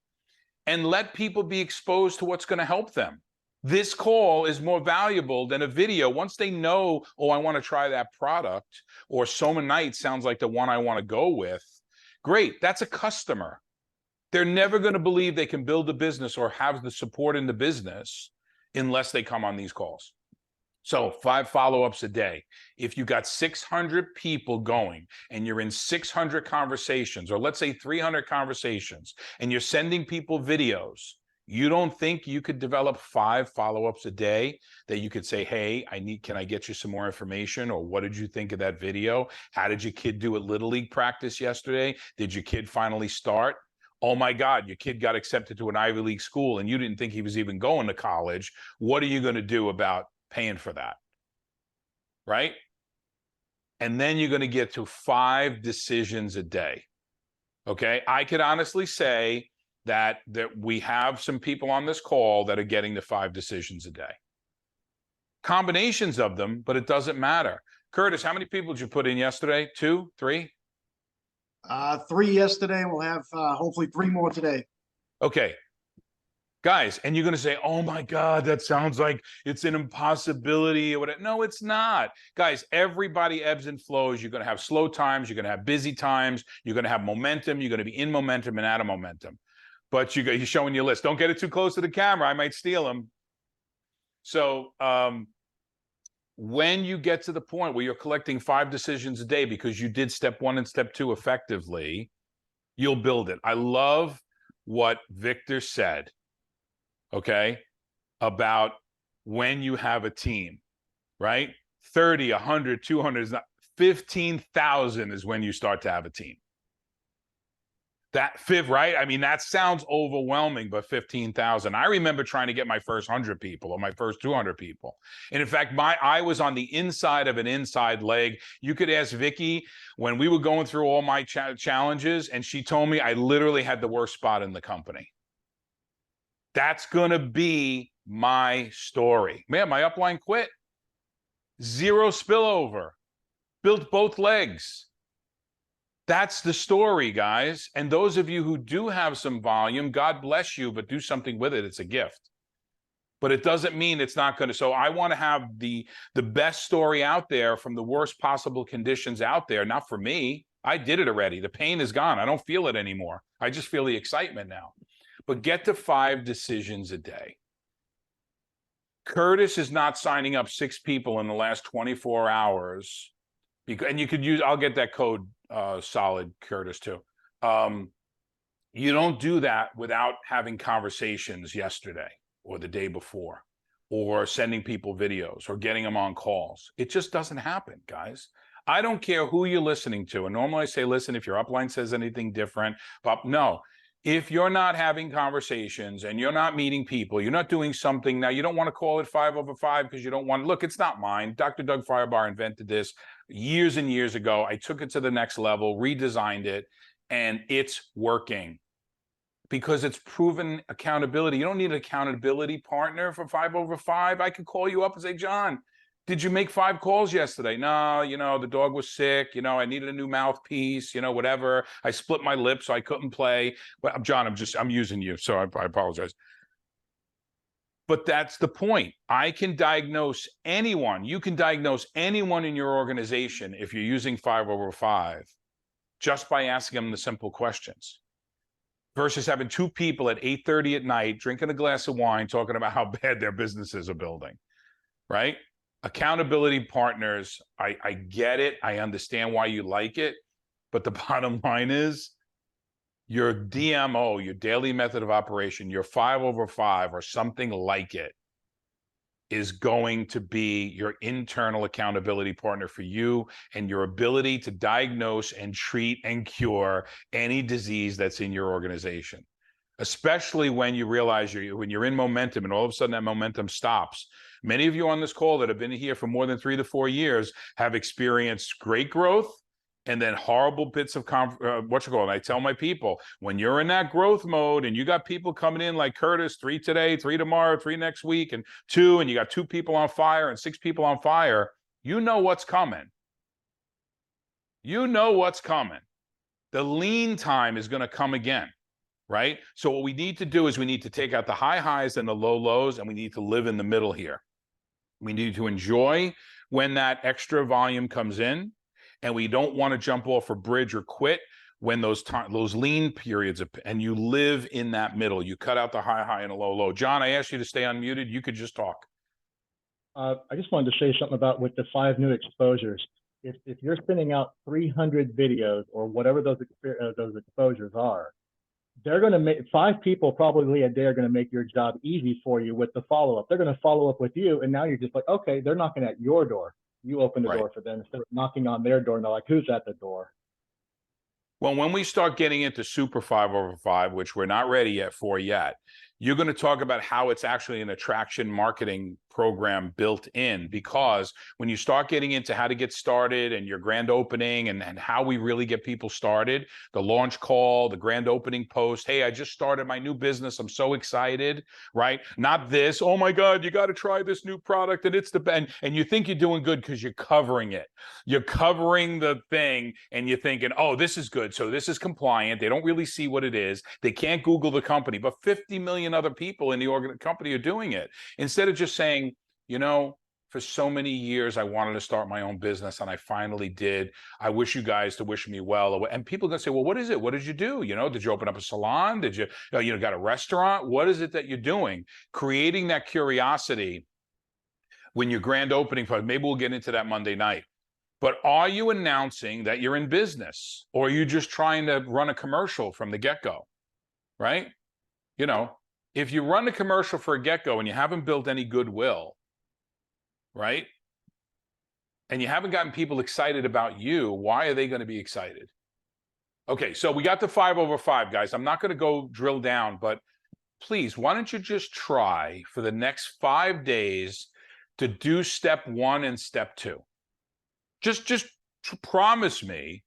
and let people be exposed to what's going to help them. This call is more valuable than a video. Once they know, oh, I want to try that product, or Soma Night sounds like the one I want to go with. Great, that's a customer. They're never going to believe they can build a business or have the support in the business unless they come on these calls. So 5 follow-ups a day. If you got 600 people going and you're in 600 conversations, or let's say 300 conversations, and you're sending people videos, you don't think you could develop 5 follow-ups a day that you could say, hey, can I get you some more information? Or what did you think of that video? How did your kid do at Little League practice yesterday? Did your kid finally start? Oh my God, your kid got accepted to an Ivy League school and you didn't think he was even going to college. What are you going to do about paying for that? Right? And then you're going to get to 5 decisions a day. Okay. I could honestly say that we have some people on this call that are getting to 5 decisions a day. Combinations of them, but it doesn't matter. Curtis, how many people did you put in yesterday? 2, 3? 3 yesterday. We'll have hopefully 3 more today. Okay. Guys, and you're going to say, oh my God, that sounds like it's an impossibility or whatever. No, it's not. Guys, everybody ebbs and flows. You're going to have slow times. You're going to have busy times. You're going to have momentum. You're going to be in momentum and out of momentum. But you're showing your list. Don't get it too close to the camera. I might steal them. So when you get to the point where you're collecting 5 decisions a day because you did step 1 and step 2 effectively, you'll build it. I love what Victor said, okay, about when you have a team, right? 30, 100, 200 is not, 15,000 is when you start to have a team. That 5, right? I mean, that sounds overwhelming, but 15,000. I remember trying to get my first 100 people or my first 200 people. And in fact, I was on the inside of an inside leg. You could ask Vicky when we were going through all my challenges, and she told me I literally had the worst spot in the company. That's going to be my story. Man, my upline quit. 0 spillover. Built both legs. That's the story, guys. And those of you who do have some volume, God bless you, but do something with it. It's a gift. But it doesn't mean it's not going to. So I want to have the best story out there from the worst possible conditions out there. Not for me. I did it already. The pain is gone. I don't feel it anymore. I just feel the excitement now. But get to 5 decisions a day. Curtis is not signing up 6 people in the last 24 hours. And you could use, I'll get that code solid, Curtis, too. You don't do that without having conversations yesterday or the day before. or sending people videos or getting them on calls. It just doesn't happen, guys. I don't care who you're listening to. And normally I say, listen, if your upline says anything different, but no, if you're not having conversations and you're not meeting people, you're not doing something. Now, you don't want to call it 5 over 5 because you don't want, look, it's not mine. Dr. Doug Firebar invented this years and years ago. I took it to the next level, redesigned it, and it's working because it's proven accountability. You don't need an accountability partner for 5 over 5. I could call you up and say, John, did you make 5 calls yesterday? No, you know, the dog was sick. You know, I needed a new mouthpiece, you know, whatever. I split my lip, so I couldn't play. But John, I'm using you, so I apologize. But that's the point. I can diagnose anyone. You can diagnose anyone in your organization if you're using 5 over 5 just by asking them the simple questions. Versus having 2 people at 8:30 at night drinking a glass of wine talking about how bad their businesses are building, right? Accountability partners, I get it. I understand why you like it. But the bottom line is your DMO, your daily method of operation, your 5 over 5 or something like it is going to be your internal accountability partner for you and your ability to diagnose and treat and cure any disease that's in your organization. Especially when you realize when you're in momentum and all of a sudden that momentum stops. Many of you on this call that have been here for more than 3 to 4 years have experienced great growth and then horrible bits of I tell my people, when you're in that growth mode and you got people coming in like Curtis, 3 today, 3 tomorrow, 3 next week, and 2, and you got 2 people on fire and 6 people on fire, you know what's coming. You know what's coming. The lean time is going to come again. Right? So what we need to do is we need to take out the high highs and the low lows, and we need to live in the middle here. We need to enjoy when that extra volume comes in, and we don't want to jump off a bridge or quit when those lean periods, and you live in that middle. You cut out the high and the low low. John, I asked you to stay unmuted. You could just talk. I just wanted to say something about with the 5 new exposures. If you're sending out 300 videos or whatever those exposures are, they're going to make 5 people probably a day are going to make your job easy for you with the follow-up. They're going to follow up with you. And now you're just like, okay, they're knocking at your door. You open the door for them instead of knocking on their door. And they're like, who's at the door? Well, when we start getting into super 5 over 5, which we're not ready yet, you're going to talk about how it's actually an attraction marketing program built in, because when you start getting into how to get started and your grand opening and how we really get people started, the launch call, the grand opening post, hey, I just started my new business, I'm so excited, right? Not this, oh my God, you got to try this new product and it's the best. And you think you're doing good because you're covering it. You're covering the thing and you're thinking, oh, this is good. So this is compliant. They don't really see what it is. They can't Google the company, but 50 million other people in the company are doing it. Instead of just saying, you know, for so many years, I wanted to start my own business and I finally did. I wish you guys to wish me well. And people are going to say, well, what is it? What did you do? You know, did you open up a salon? Did you, got a restaurant? What is it that you're doing? Creating that curiosity when your grand opening, maybe we'll get into that Monday night. But are you announcing that you're in business, or are you just trying to run a commercial from the get-go, right? You know, if you run a commercial for a get-go and you haven't built any goodwill, right? And you haven't gotten people excited about you, why are they going to be excited? Okay, so we got the 5 over 5, guys. I'm not going to go drill down, but please, why don't you just try for the next 5 days to do step 1 and step 2? Just promise me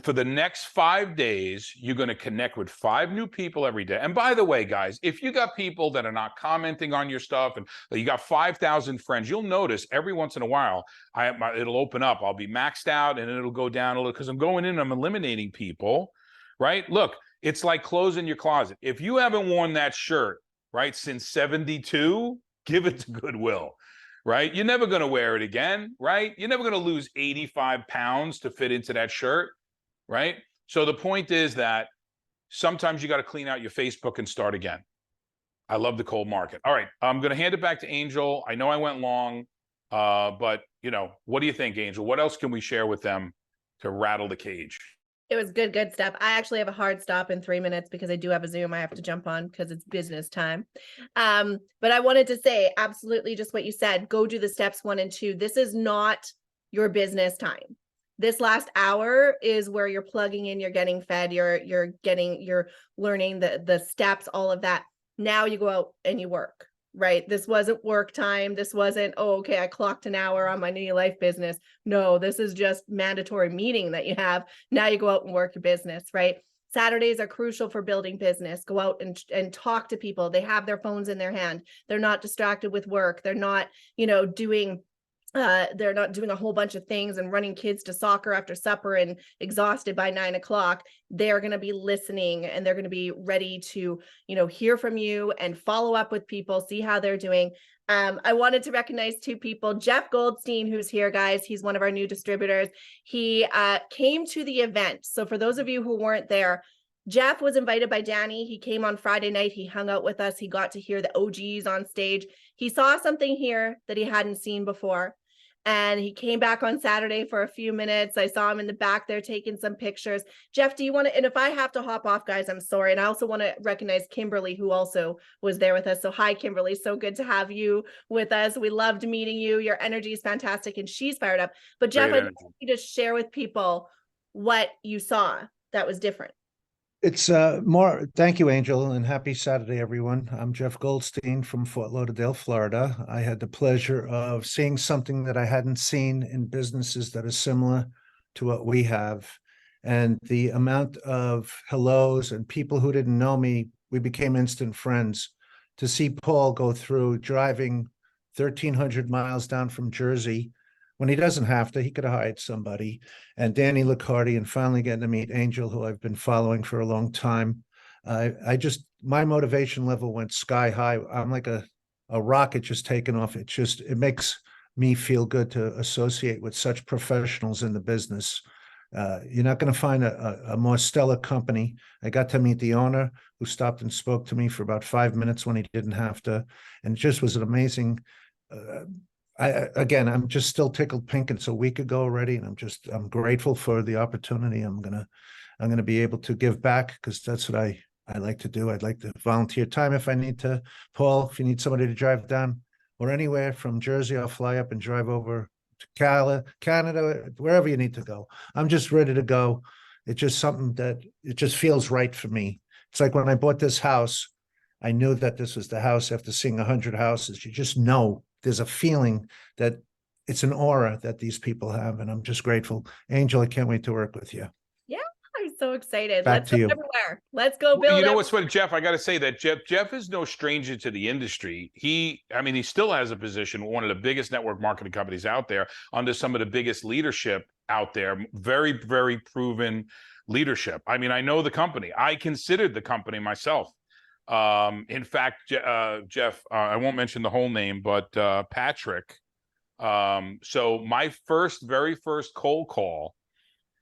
for the next 5 days, you're going to connect with 5 new people every day. And by the way, guys, if you got people that are not commenting on your stuff and you got 5,000 friends, you'll notice every once in a while, it'll open up. I'll be maxed out and it'll go down a little because I'm going in and I'm eliminating people, right? Look, it's like closing your closet. If you haven't worn that shirt, right, since 72, give it to Goodwill. Right? You're never going to wear it again, right? You're never going to lose 85 pounds to fit into that shirt, right? So the point is that sometimes you got to clean out your Facebook and start again. I love the cold market. All right, I'm going to hand it back to Angel. I know I went long, but, you know, what do you think, Angel? What else can we share with them to rattle the cage? It was good stuff. I actually have a hard stop in 3 minutes because I do have a Zoom I have to jump on because it's business time. But I wanted to say absolutely just what you said. Go do the steps 1 and 2. This is not your business time. This last hour is where you're plugging in, you're getting fed, you're learning the steps, all of that. Now you go out and you work. Right. This wasn't work time. This wasn't, oh, okay, I clocked an hour on my new life business. No, this is just mandatory meeting that you have. Now you go out and work your business, right? Saturdays are crucial for building business. Go out and talk to people. They have their phones in their hand. They're not distracted with work. They're not, they're not doing a whole bunch of things and running kids to soccer after supper and exhausted by 9 o'clock. They're going to be listening and they're going to be ready to, hear from you and follow up with people, see how they're doing. I wanted to recognize 2 people, Jeff Goldstein, who's here, guys. He's one of our new distributors. He came to the event. So for those of you who weren't there, Jeff was invited by Danny. He came on Friday night. He hung out with us. He got to hear the OGs on stage. He saw something here that he hadn't seen before. And he came back on Saturday for a few minutes. I saw him in the back there taking some pictures. Jeff, do you want to, and if I have to hop off, guys, I'm sorry. And I also want to recognize Kimberly, who also was there with us. So hi, Kimberly. So good to have you with us. We loved meeting you. Your energy is fantastic and she's fired up. But Jeff, I'd like you to share with people what you saw that was different. It's thank you, Angel, and happy Saturday, everyone. I'm Jeff Goldstein from Fort Lauderdale, Florida. I had the pleasure of seeing something that I hadn't seen in businesses that are similar to what we have. And the amount of hellos and people who didn't know me, we became instant friends. To see Paul go through driving 1,300 miles down from Jersey, when he doesn't have to, he could have hired somebody. And Danny Liccardi, and finally getting to meet Angel, who I've been following for a long time. My motivation level went sky high. I'm like a rocket just taking off. It makes me feel good to associate with such professionals in the business. You're not going to find a more stellar company. I got to meet the owner, who stopped and spoke to me for about 5 minutes when he didn't have to. And it just was an amazing, I'm just still tickled pink. It's a week ago already, and I'm grateful for the opportunity. I'm gonna be able to give back, because that's what I like to do. I'd like to volunteer time if I need to. Paul, if you need somebody to drive down or anywhere from Jersey, I'll fly up and drive over to Canada, wherever you need to go. I'm just ready to go. It's just something that it just feels right for me. It's like when I bought this house, I knew that this was the house after seeing 100 houses. You just know. There's a feeling that it's an aura that these people have, and I'm just grateful. Angel, I can't wait to work with you. Yeah, I'm so excited. Back Let's to go you. everywhere. Let's go build. You know what's funny, Jeff? I got to say that Jeff is no stranger to the industry. He still has a position with one of the biggest network marketing companies out there, under some of the biggest leadership out there. Very, very proven leadership. I know the company. I considered the company myself. In fact, Jeff, I won't mention the whole name, but Patrick. So my very first cold call,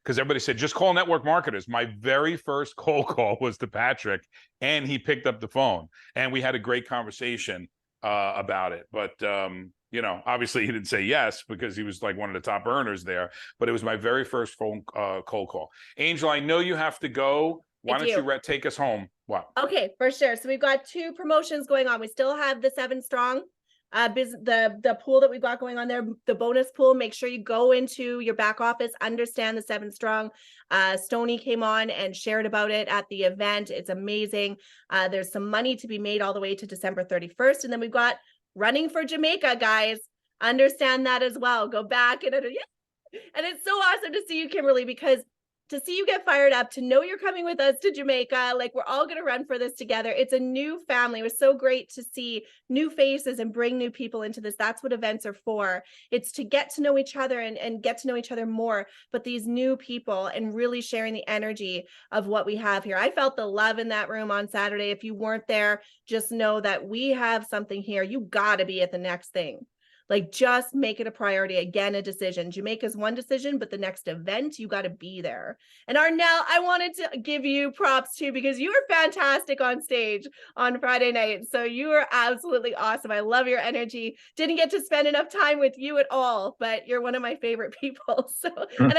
because everybody said, just call network marketers. My very first cold call was to Patrick, and he picked up the phone, and we had a great conversation about it. But, obviously he didn't say yes, because he was like one of the top earners there, but it was my very first phone cold call. Angel, I know you have to go. Why don't you take us home? Wow. Okay, for sure. So we've got 2 promotions going on. We still have the 7 Strong, the pool that we've got going on there, the bonus pool. Make sure you go into your back office, understand the 7 Strong. Stony came on and shared about it at the event. It's amazing. There's some money to be made all the way to December 31st. And then we've got Running for Jamaica, guys. Understand that as well. Go back and it's so awesome to see you, Kimberly, because to see you get fired up, to know you're coming with us to Jamaica, like we're all going to run for this together. It's a new family. It was so great to see new faces and bring new people into this. That's what events are for. It's to get to know each other and get to know each other more, but these new people and really sharing the energy of what we have here. I felt the love in that room on Saturday. If you weren't there, just know that we have something here. You got to be at the next thing. Like, just make it a priority. Again, a decision. Jamaica's one decision, but the next event, you got to be there. And Arnell, I wanted to give you props too, because you were fantastic on stage on Friday night. So you were absolutely awesome. I love your energy. Didn't get to spend enough time with you at all, but you're one of my favorite people. So, and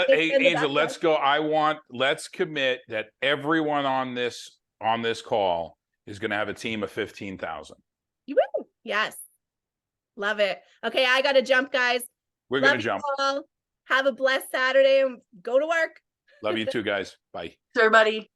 hey, Angel, let's go. Let's commit that everyone on this call is going to have a team of 15,000. You will. Yes. Love it. Okay, I got to jump, guys. We're going to jump. All. Have a blessed Saturday and go to work. Love you too, guys. Bye. Everybody.